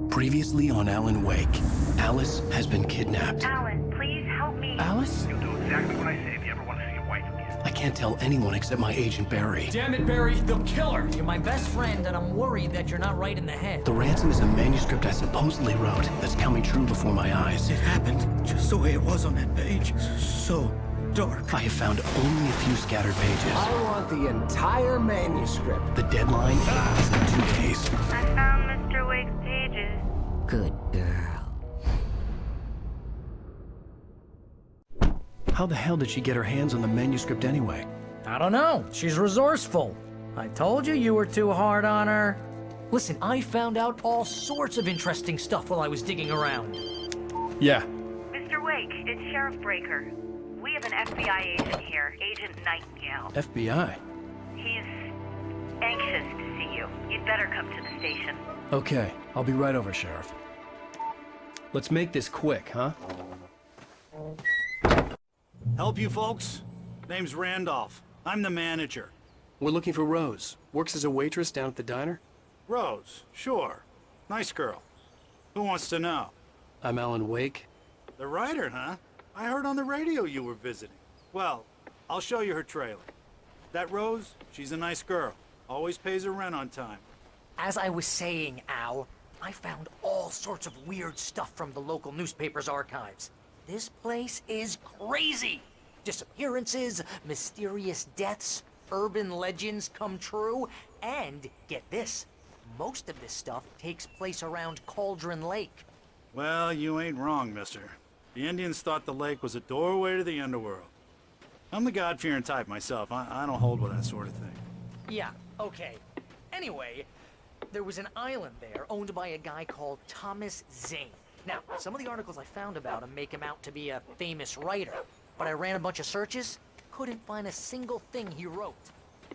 Previously on Alan Wake, Alice has been kidnapped. Alan, please help me. Alice? You'll do exactly what I say if you ever want to see your wife again. I can't tell anyone except my agent Barry. Damn it, Barry, they'll kill her! You're my best friend, and I'm worried that you're not right in the head. The ransom is a manuscript I supposedly wrote that's coming true before my eyes. It happened just the way it was on that page. So dark. I have found only a few scattered pages. I want the entire manuscript. The deadline is in 2 days. I found Mr. Wake's pages. Good girl. How the hell did she get her hands on the manuscript anyway? I don't know. She's resourceful. I told you were too hard on her. Listen, I found out all sorts of interesting stuff while I was digging around. Yeah. Mr. Wake, it's Sheriff Breaker. We have an FBI agent here, Agent Nightingale. FBI? He's anxious to see you. You'd better come to the station. Okay, I'll be right over, Sheriff. Let's make this quick, huh? Help you folks? Name's Randolph. I'm the manager. We're looking for Rose. Works as a waitress down at the diner. Rose, sure. Nice girl. Who wants to know? I'm Alan Wake. The writer, huh? I heard on the radio you were visiting. Well, I'll show you her trailer. That Rose, she's a nice girl. Always pays her rent on time. As I was saying, Al, I found all sorts of weird stuff from the local newspaper's archives. This place is crazy! Disappearances, mysterious deaths, urban legends come true, and, get this, most of this stuff takes place around Cauldron Lake. Well, you ain't wrong, mister. The Indians thought the lake was a doorway to the underworld. I'm the God-fearing type myself. I don't hold with that sort of thing. Yeah, okay. Anyway, there was an island there owned by a guy called Thomas Zane. Now, some of the articles I found about him make him out to be a famous writer, but I ran a bunch of searches, couldn't find a single thing he wrote.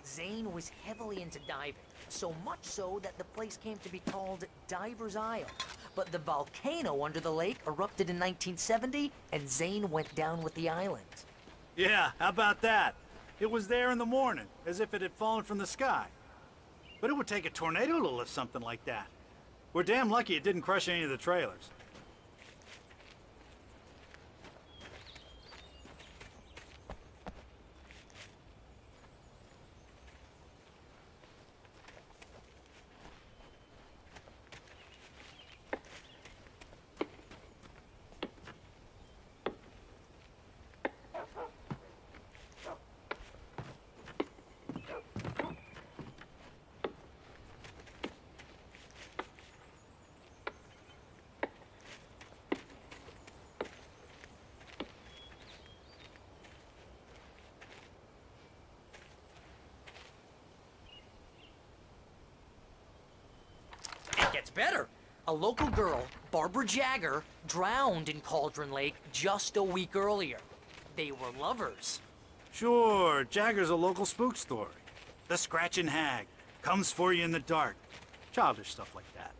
Zane was heavily into diving, so much so that the place came to be called Diver's Isle. But the volcano under the lake erupted in 1970, and Zane went down with the island. Yeah, how about that? It was there in the morning, as if it had fallen from the sky. But it would take a tornado to lift something like that. We're damn lucky it didn't crush any of the trailers. It gets better. A local girl, Barbara Jagger, drowned in Cauldron Lake just a week earlier. They were lovers. Sure, Jagger's a local spook story. The Scratching Hag comes for you in the dark. Childish stuff like that.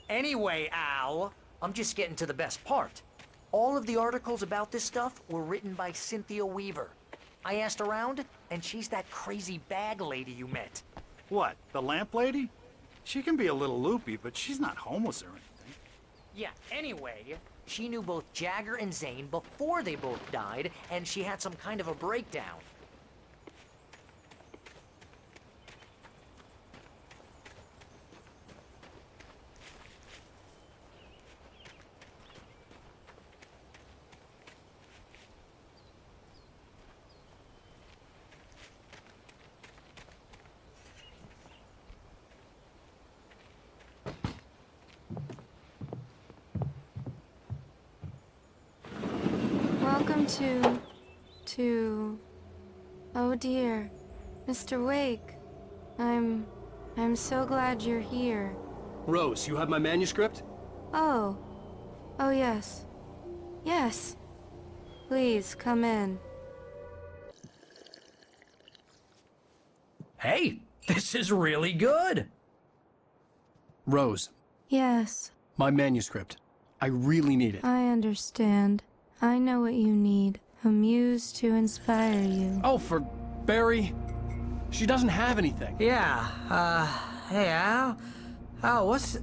Anyway, Al, I'm just getting to the best part. All of the articles about this stuff were written by Cynthia Weaver. I asked around, and she's that crazy bag lady you met. What, the lamp lady? She can be a little loopy, but she's not homeless or anything. Yeah, anyway, she knew both Jagger and Zane before they both died, and she had some kind of a breakdown. Welcome oh dear, Mr. Wake. I'm so glad you're here. Rose, you have my manuscript? Oh yes. Yes. Please, come in. Hey, this is really good. Rose, Yes, my manuscript. I really need it. I understand. I know what you need. A muse to inspire you. Oh, for Barry. She doesn't have anything. Yeah, hey, Al? Al, what's...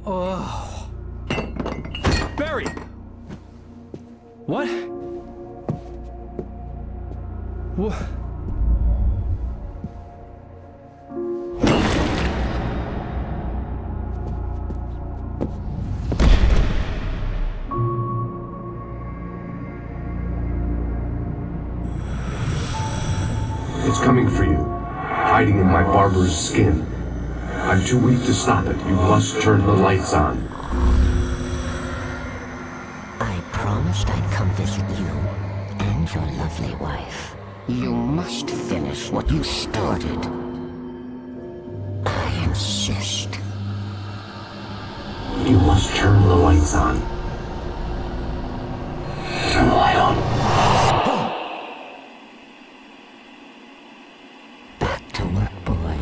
Oh, Barry! What? What? It's coming for you, hiding in my barber's skin. I'm too weak to stop it. You must turn the lights on. I promised I'd come visit you and your lovely wife. You must finish what you started. I insist. You must turn the lights on. Turn the light on. Back to work, boy.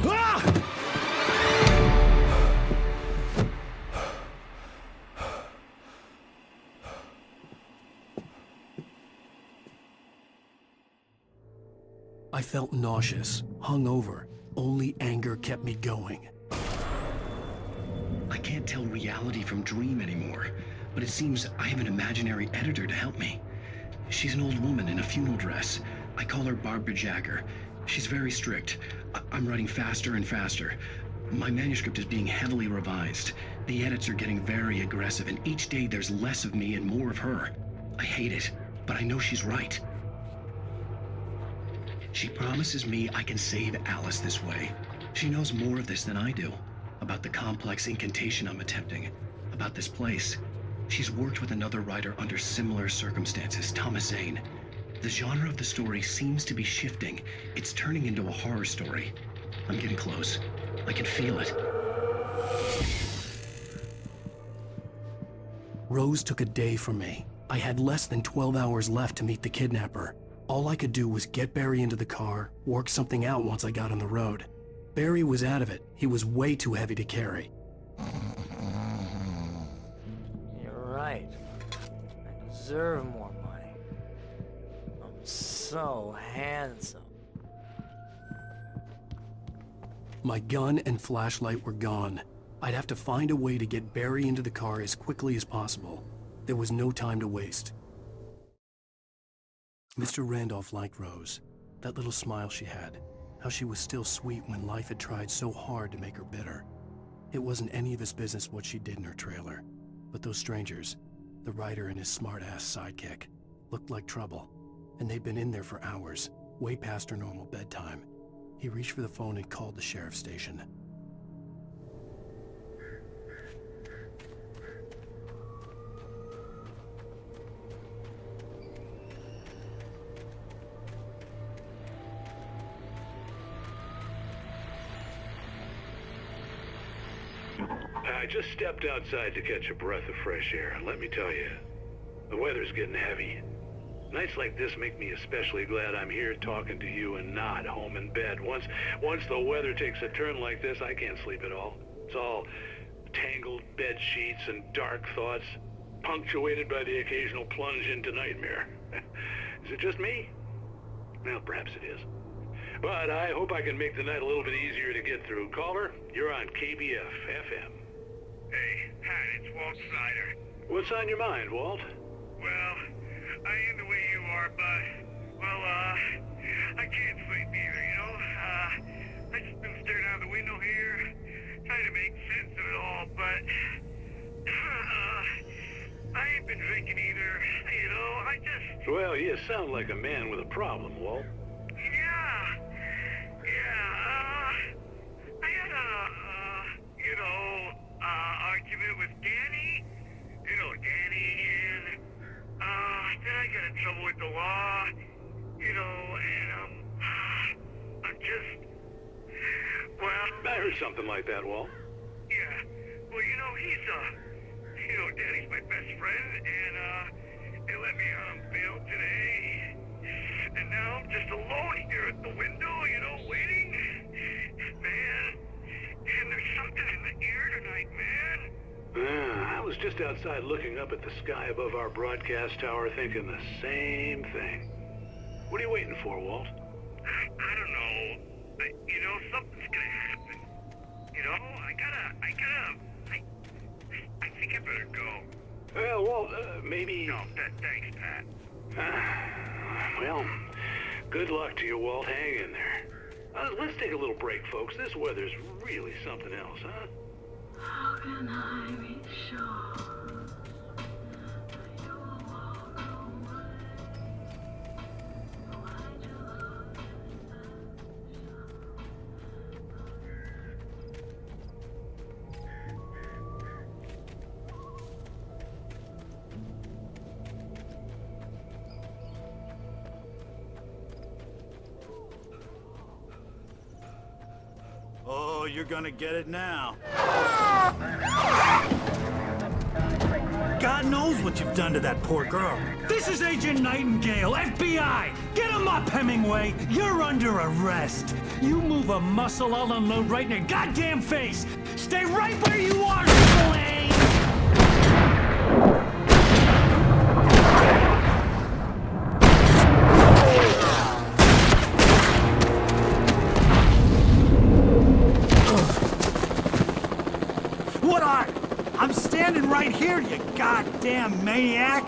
I felt nauseous, hungover. Only anger kept me going. I can't tell reality from dream anymore, but it seems I have an imaginary editor to help me. She's an old woman in a funeral dress. I call her Barbara Jagger. She's very strict. I'm writing faster and faster. My manuscript is being heavily revised. The edits are getting very aggressive, and each day there's less of me and more of her. I hate it, but I know she's right. She promises me I can save Alice this way. She knows more of this than I do. About the complex incantation I'm attempting. About this place. She's worked with another writer under similar circumstances, Thomas Zane. The genre of the story seems to be shifting. It's turning into a horror story. I'm getting close. I can feel it. Rose took a day from me. I had less than 12 hours left to meet the kidnapper. All I could do was get Barry into the car, work something out once I got on the road. Barry was out of it. He was way too heavy to carry. You're right. I deserve more money. I'm so handsome. My gun and flashlight were gone. I'd have to find a way to get Barry into the car as quickly as possible. There was no time to waste. Mr. Randolph liked Rose. That little smile she had. How she was still sweet when life had tried so hard to make her bitter. It wasn't any of his business what she did in her trailer. But those strangers, the writer and his smart-ass sidekick, looked like trouble. And they'd been in there for hours, way past her normal bedtime. He reached for the phone and called the sheriff's station. I just stepped outside to catch a breath of fresh air, and let me tell you, the weather's getting heavy. Nights like this make me especially glad I'm here talking to you and not home in bed. Once the weather takes a turn like this, I can't sleep at all. It's all tangled bed sheets and dark thoughts, punctuated by the occasional plunge into nightmare. Is it just me? Well, perhaps it is. But I hope I can make the night a little bit easier to get through. Caller, you're on KBF FM. Hey, Pat, it's Walt Snyder. What's on your mind, Walt? Well, I am the way you are, but, well, I can't sleep either, you know? I just been staring out the window here, trying to make sense of it all, but, I ain't been drinking either, you know, I just... Well, you sound like a man with a problem, Walt. I had argument with Danny, and, then I got in trouble with the law, and, I'm just, well... I heard something like that, Walt. Yeah, well, Danny's my best friend, and, they let me on bail today, and now I'm just alone here at the window, waiting. Man, and there's something in the air tonight, man. I was just outside looking up at the sky above our broadcast tower thinking the same thing. What are you waiting for, Walt? I don't know. Something's gonna happen. I think I better go. Well, Walt, maybe... No, thanks, Pat. Well, good luck to you, Walt. Hang in there. Let's take a little break, folks. This weather's really something else, huh? How can I be sure you will walk away? Why do Oh, you're gonna get it now. God knows what you've done to that poor girl. This is Agent Nightingale, FBI! Get him up, Hemingway! You're under arrest! You move a muscle, I'll unload right in your goddamn face! Stay right where you are, Spillane! What are? I'm standing right here, you goddamn maniac!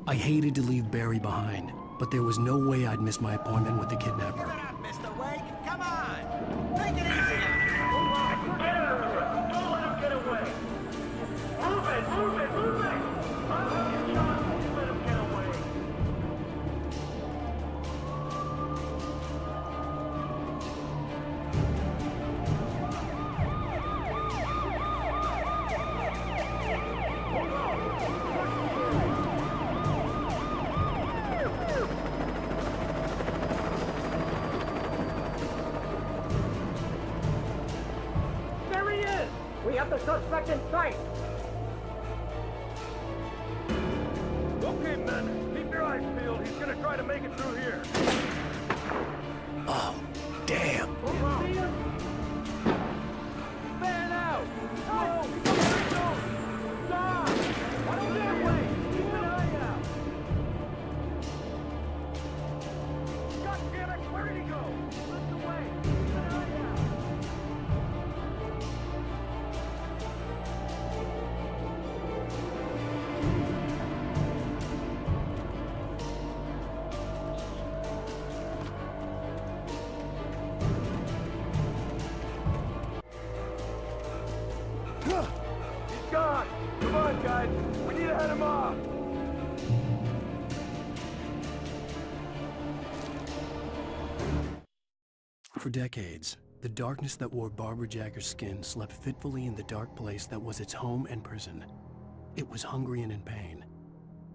I hated to leave Barry behind, but there was no way I'd miss my appointment with the kidnapper. Mr. Wake, come on! Take it easy! Don't let him get away! Move it! Move it! Move it! Don't let him get away! There he is! We have the suspect in sight! Okay, men, keep your eyes peeled. He's gonna try to make it through here. Oh, damn. Fan out! No! Stop! I don't that way! Keep an eye out! God damn it! Where did he go? Lift away! Keep an eye out! He's gone! Come on, guys! We need to head him off! For decades, the darkness that wore Barbara Jagger's skin slept fitfully in the dark place that was its home and prison. It was hungry and in pain.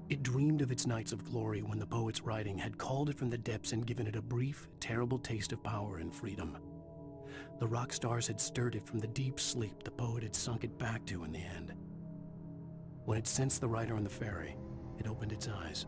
It dreamed of its nights of glory when the poet's writing had called it from the depths and given it a brief, terrible taste of power and freedom. The rock stars had stirred it from the deep sleep the poet had sunk it back to in the end. When it sensed the writer on the ferry, it opened its eyes.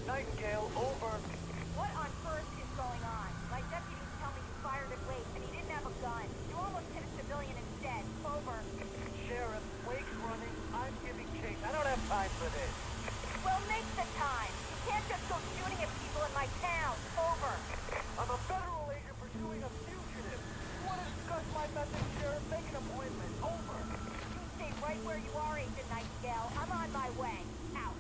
Nightingale, over. What on earth is going on? My deputies tell me you fired at Wake and he didn't have a gun. You almost hit a civilian instead. Over. Sheriff, Wake's running. I'm giving chase. I don't have time for this. Well, make the time. You can't just go shooting at people in my town. Over. I'm a federal agent pursuing a fugitive. You want to discuss my message, Sheriff? Make an appointment. Over. You stay right where you are, Agent Nightingale. I'm on my way. Out.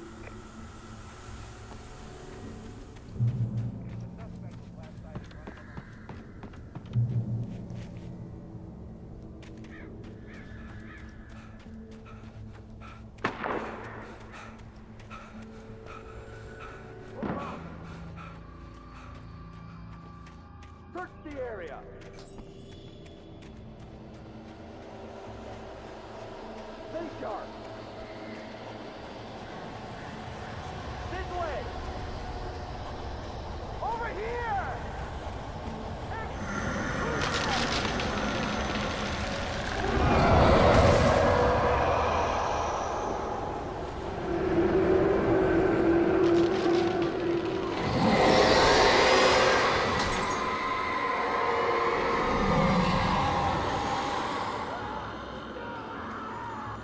Search the area. Stay sharp.